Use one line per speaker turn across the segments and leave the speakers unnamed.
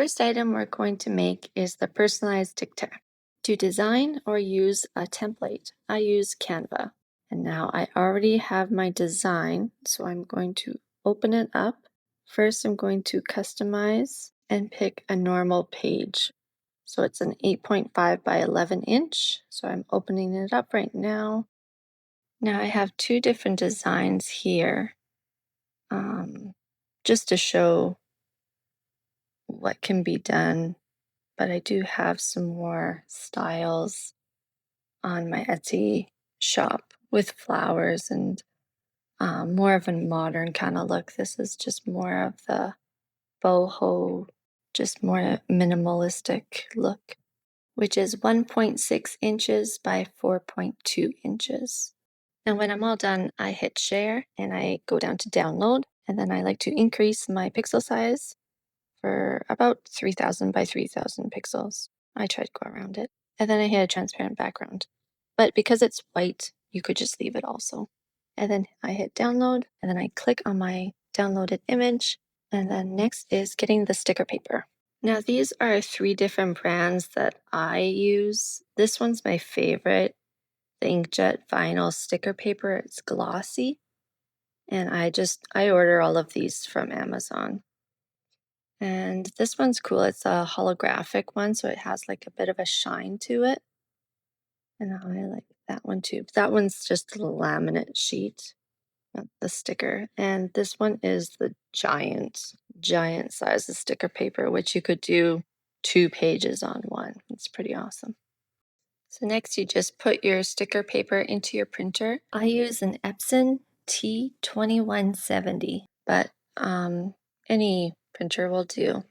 first item we're going to make is the personalized Tic Tac. To design or use a template, I use Canva. And now I already have my design, so I'm going to open it up. First, I'm going to customize and pick a normal page. So it's an 8.5 by 11 inch. So I'm opening it up right now. Now I have two different designs here, just to show what can be done, but I do have some more styles on my Etsy shop with flowers and more of a modern kind of look. This is just more of the boho, just more minimalistic look, which is 1.6 inches by 4.2 inches. And when I'm all done, I hit share and I go down to download, and then I like to increase my pixel size for about 3000 by 3000 pixels. I try to go around it. And then I hit a transparent background. But because it's white, you could just leave it also. And then I hit download, and then I click on my downloaded image. And then next is getting the sticker paper. Now these are 3 different brands that I use. This one's my favorite, the inkjet vinyl sticker paper. It's glossy. And I order all of these from Amazon. And this one's cool. It's a holographic one, so it has like a bit of a shine to it. And I like that one too. That one's just a laminate sheet, not the sticker. And this one is the giant size of sticker paper, which you could do 2 pages on one. It's pretty awesome. So next you just put your sticker paper into your printer. I use an Epson T2170, but any printer will do.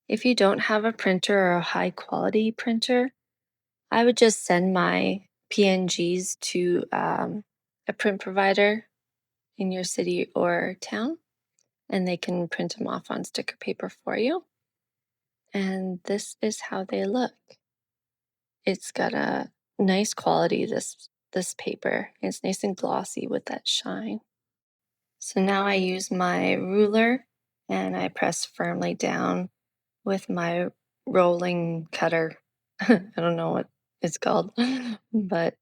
If you don't have a printer or a high quality printer, I would just send my PNGs to a print provider in your city or town, and they can print them off on sticker paper for you. And this is how they look. It's got a nice quality, this paper. It's nice and glossy with that shine. So now I use my ruler and I press firmly down with my rolling cutter. I don't know what it's called, but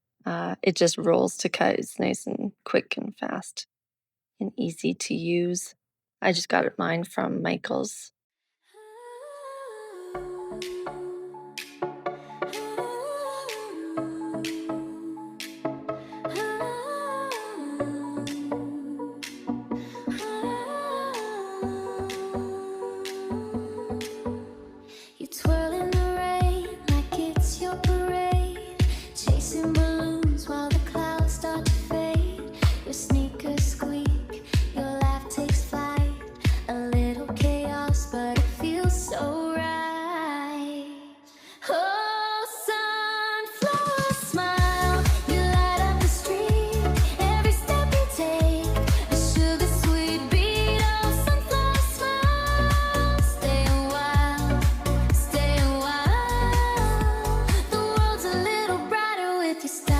it just rolls to cut. It's nice and quick and fast and easy to use. I just got mine from Michael's.
You twirl in the rain like it's your parade, chasing balloons while the clouds start to fade. Your sneakers squeak, your laugh takes flight. A little chaos, but it feels so right. Oh, sunflower smile, you light up the street. Every step you take, a sugar sweet beat of sunflower smile. Staying wild, staying wild. The world's a little brighter with your style.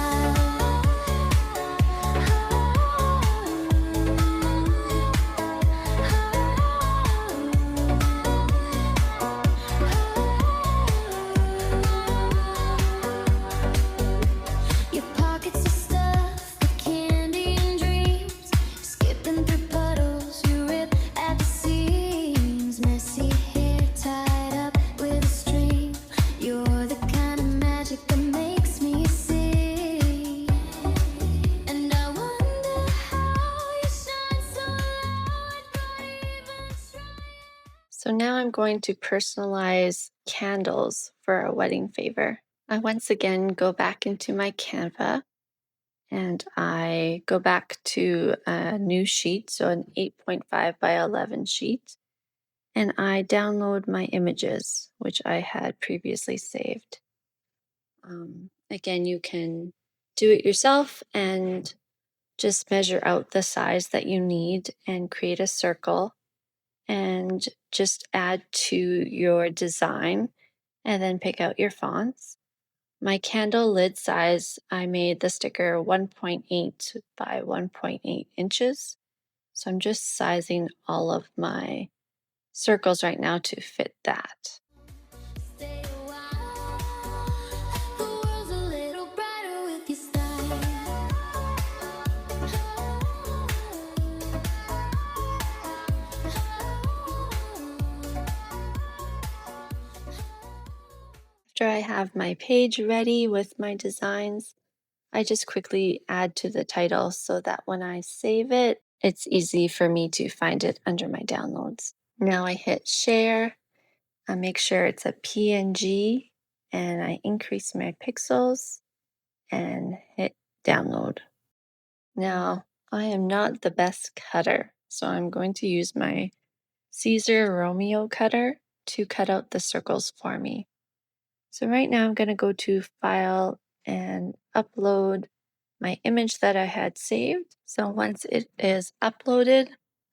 Your pockets are stuffed with candy and dreams. Skipping through puddles, you rip at the seams. Messy hair tied up with a string. You're the kind of magic that makes me sing. And I wonder how you shine so loud, but even trying.
So now I'm going to personalize candles for a wedding favor. I once again go back into my Canva and I go back to a new sheet, so an 8.5 by 11 sheet, and I download my images, which I had previously saved. Again, you can do it yourself and just measure out the size that you need and create a circle and just add to your design and then pick out your fonts. My candle lid size, I made the sticker 1.8 by 1.8 inches. So I'm just sizing all of my circles right now to fit that. After I have my page ready with my designs, I just quickly add to the title so that when I save it, it's easy for me to find it under my downloads. Now I hit share. I make sure it's a PNG and I increase my pixels and hit download. Now, I am not the best cutter, so I'm going to use my Caesar Romeo cutter to cut out the circles for me. So right now I'm going to go to File and upload my image that I had saved. So once it is uploaded,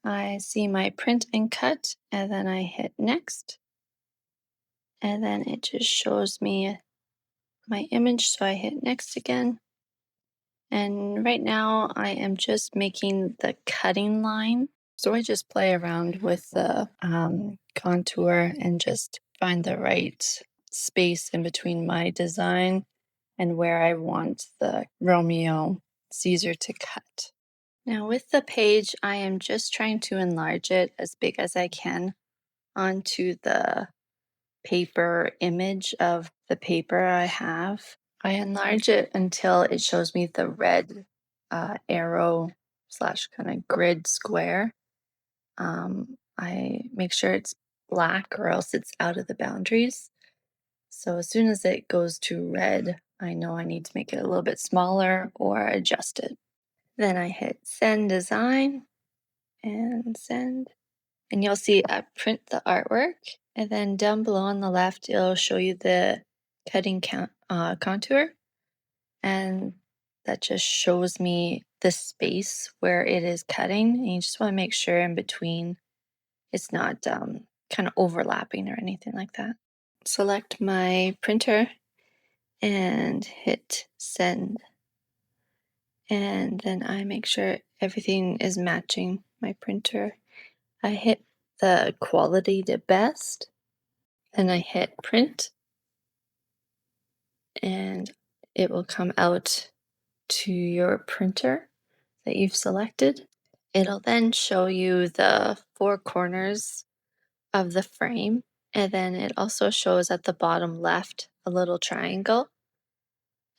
I see my print and cut, and then I hit next. And then it just shows me my image, so I hit next again. And right now I am just making the cutting line. So I just play around with the contour and just find the right space in between my design and where I want the Romeo Caesar to cut. Now with the page, I am just trying to enlarge it as big as I can onto the paper image of the paper I have. I enlarge it until it shows me the red arrow slash kind of grid square. I make sure it's black or else it's out of the boundaries. So as soon as it goes to red, I know I need to make it a little bit smaller or adjust it. Then I hit send design and send. And you'll see I print the artwork. And then down below on the left, it'll show you the cutting contour. And that just shows me the space where it is cutting. And you just want to make sure in between it's not kind of overlapping or anything like that. Select my printer and hit send. And then I make sure everything is matching my printer. I hit the quality to best, then I hit print, and it will come out to your printer that you've selected. It'll then show you the four corners of the frame, and then it also shows at the bottom left a little triangle,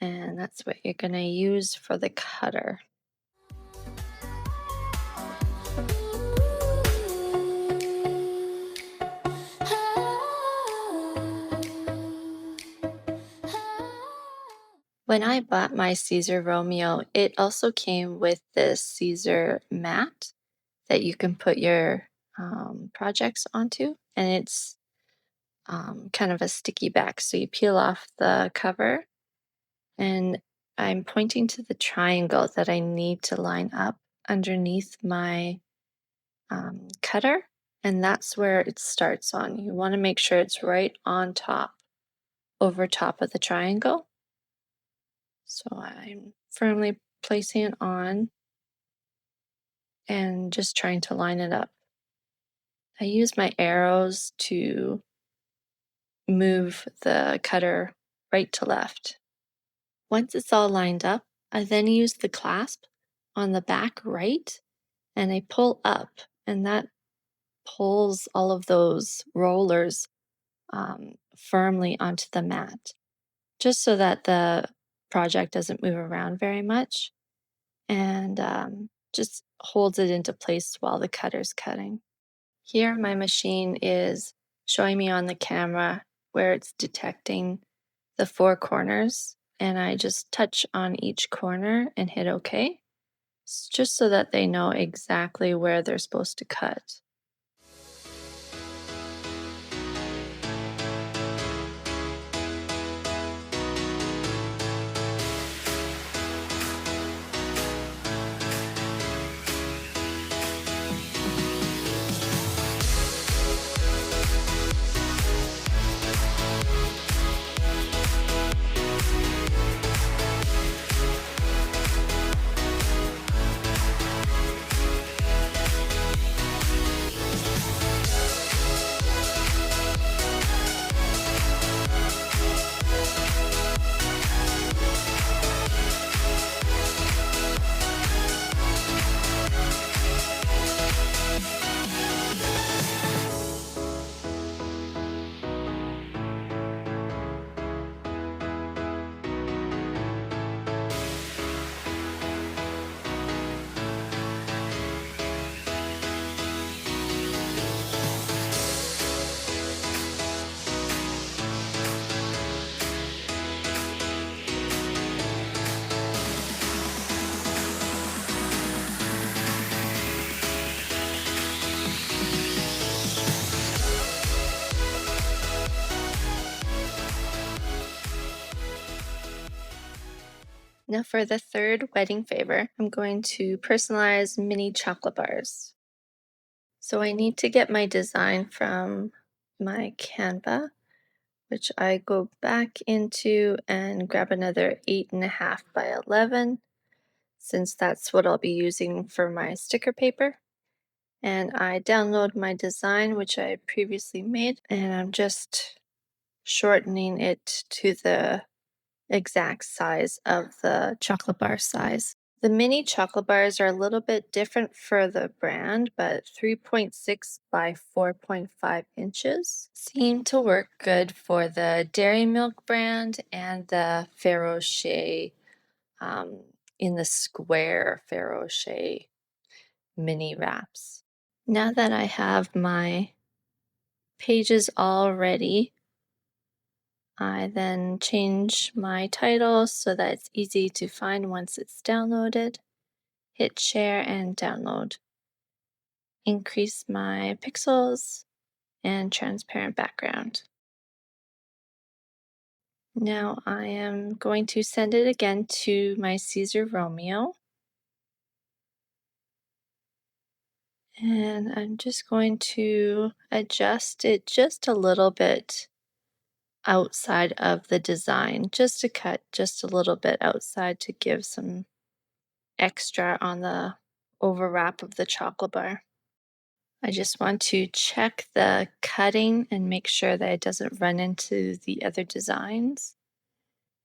and that's what you're going to use for the cutter. When I bought my Caesar Romeo, it also came with this Caesar mat that you can put your projects onto, and it's kind of a sticky back. So you peel off the cover, and I'm pointing to the triangle that I need to line up underneath my cutter, and that's where it starts on. You want to make sure it's right on top, over top of the triangle. So I'm firmly placing it on and just trying to line it up. I use my arrows to move the cutter right to left. Once it's all lined up, I then use the clasp on the back right and I pull up, and that pulls all of those rollers firmly onto the mat, just so that the project doesn't move around very much, and just holds it into place while the cutter's cutting. Here, my machine is showing me on the camera where it's detecting the four corners, and I just touch on each corner and hit OK, just so that they know exactly where they're supposed to cut. Now for the third wedding favor, I'm going to personalize mini chocolate bars. So I need to get my design from my Canva, which I go back into and grab another 8.5 by 11, since that's what I'll be using for my sticker paper. And I download my design, which I previously made, and I'm just shortening it to the exact size of the chocolate bar size. The mini chocolate bars are a little bit different for the brand, but 3.6 by 4.5 inches seem to work good for the Dairy Milk brand and the Ferrero Rocher um, in the square Ferrero Rocher mini wraps. Now that I have my pages all ready, I then change my title so that it's easy to find once it's downloaded. Hit share and download. Increase my pixels and transparent background. Now I am going to send it again to my Caesar Romeo. And I'm just going to adjust it just a little bit outside of the design, just to cut just a little bit outside to give some extra on the overwrap of the chocolate bar. I just want to check the cutting and make sure that it doesn't run into the other designs.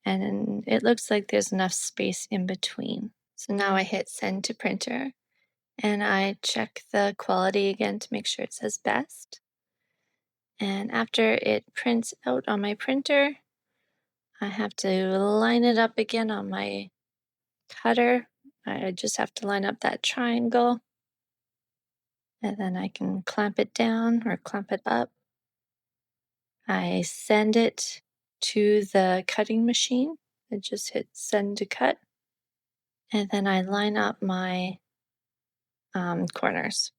And it looks like there's enough space in between. So now I hit send to printer and I check the quality again to make sure it says best. And after it prints out on my printer, I have to line it up again on my cutter. I just have to line up that triangle. And then I can clamp it down or clamp it up. I send it to the cutting machine. I just hit send to cut. And then I line up my corners.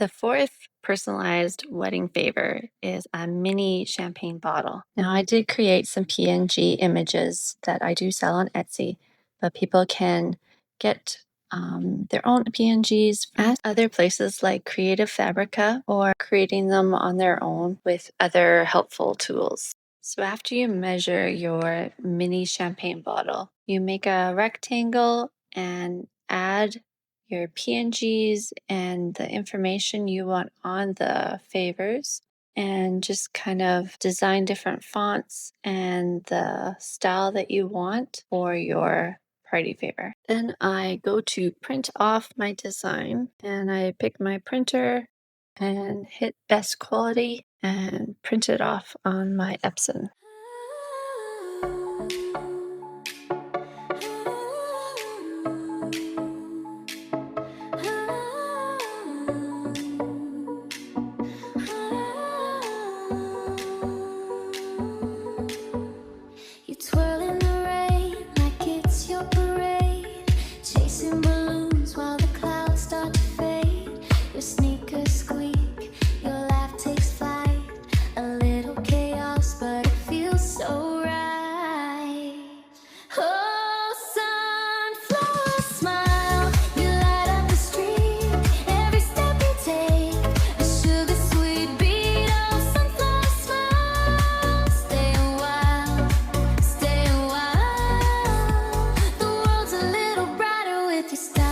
The fourth personalized wedding favor is a mini champagne bottle. Now, I did create some PNG images that I do sell on Etsy, but people can get their own PNGs at other places like Creative Fabrica or creating them on their own with other helpful tools. So after you measure your mini champagne bottle, you make a rectangle and add your PNGs and the information you want on the favors and just kind of design different fonts and the style that you want for your party favor. Then I go to print off my design and I pick my printer and hit best quality and print it off on my Epson.
You twirl in the rain like it's your parade, chasing balloons while the clouds start to fade. Your sneakers squeak, your laugh takes flight. A little chaos, but it feels so right. Oh, sunflower smile, you light up the street. Every step you take, a sugar sweet beat. Oh, sunflower smile, stay a while. Stay a while. The world's a little brighter with your style.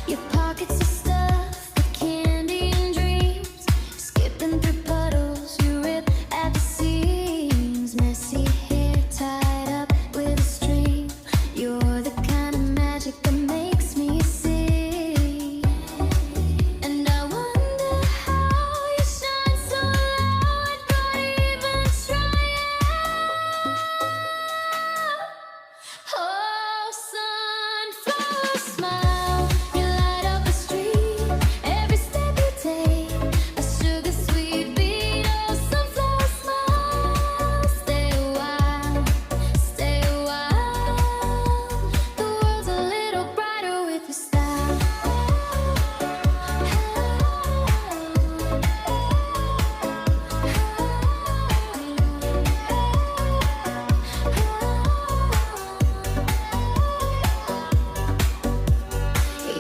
Your pockets are stuffed with candy and dreams. Skipping through puddles, you rip at the seams. Messy hair tied up with a string. You're the kind of magic that makes me sing. And I wonder how you shine so loud, don't even try it. Oh, sunflower smile, you light up the street. Every step you take, a sugar sweet beat. Oh, sunflower smile, stay a while, stay a while. The world's a little brighter with your style.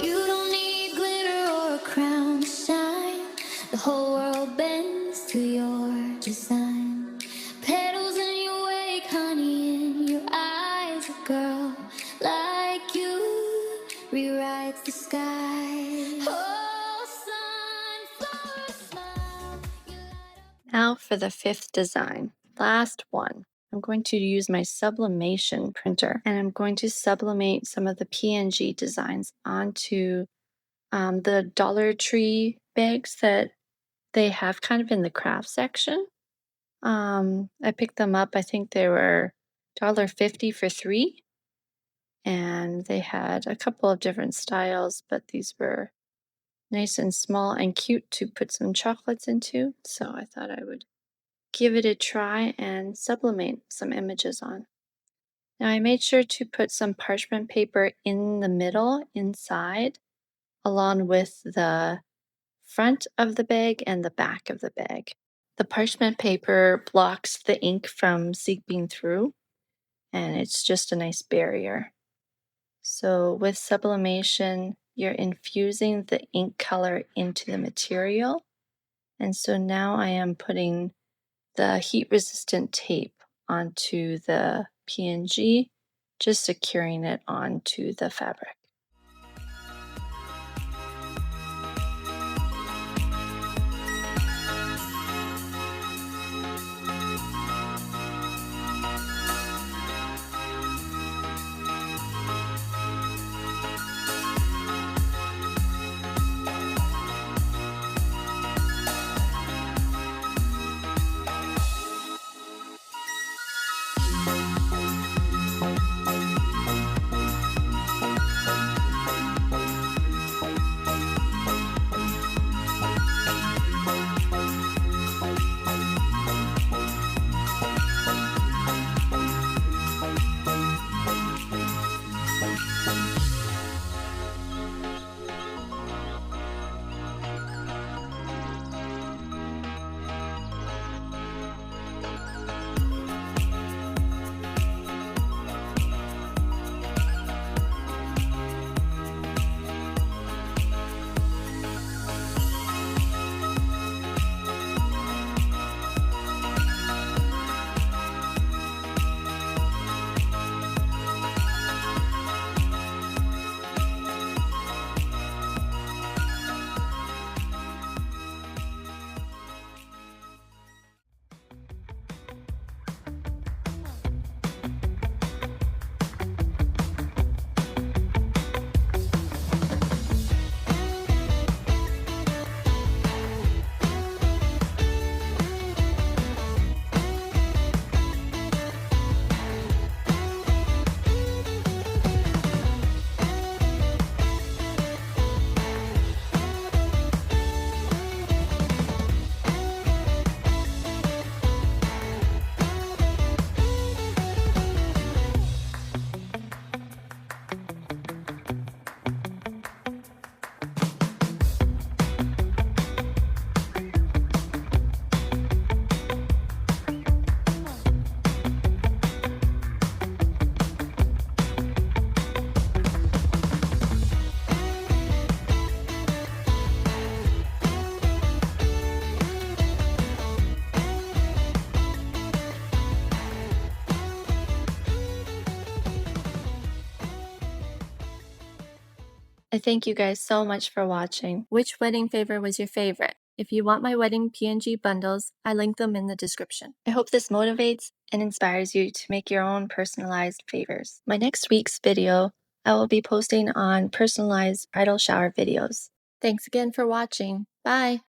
You don't need glitter or a crown to shine. The whole world bends to your design. Petals in your wake, honey, in your eyes. A girl like you rewrites the sky. Oh, sunflower smile, you light up.
Now for the fifth design, last one. I'm going to use my sublimation printer and I'm going to sublimate some of the PNG designs onto the Dollar Tree bags that they have kind of in the craft section. I picked them up, I think they were $1.50 for 3. And they had a couple of different styles, but these were nice and small and cute to put some chocolates into. So I thought I would give it a try and sublimate some images on. Now I made sure to put some parchment paper in the middle, inside, along with the front of the bag and the back of the bag. The parchment paper blocks the ink from seeping through, and it's just a nice barrier. So with sublimation, you're infusing the ink color into the material. And so now I am putting the heat-resistant tape onto the PNG, just securing it onto the fabric. I thank you guys so much for watching. Which wedding favor was your favorite? If you want my wedding PNG bundles, I link them in the description. I hope this motivates and inspires you to make your own personalized favors. My next week's video, I will be posting on personalized bridal shower videos. Thanks again for watching. Bye!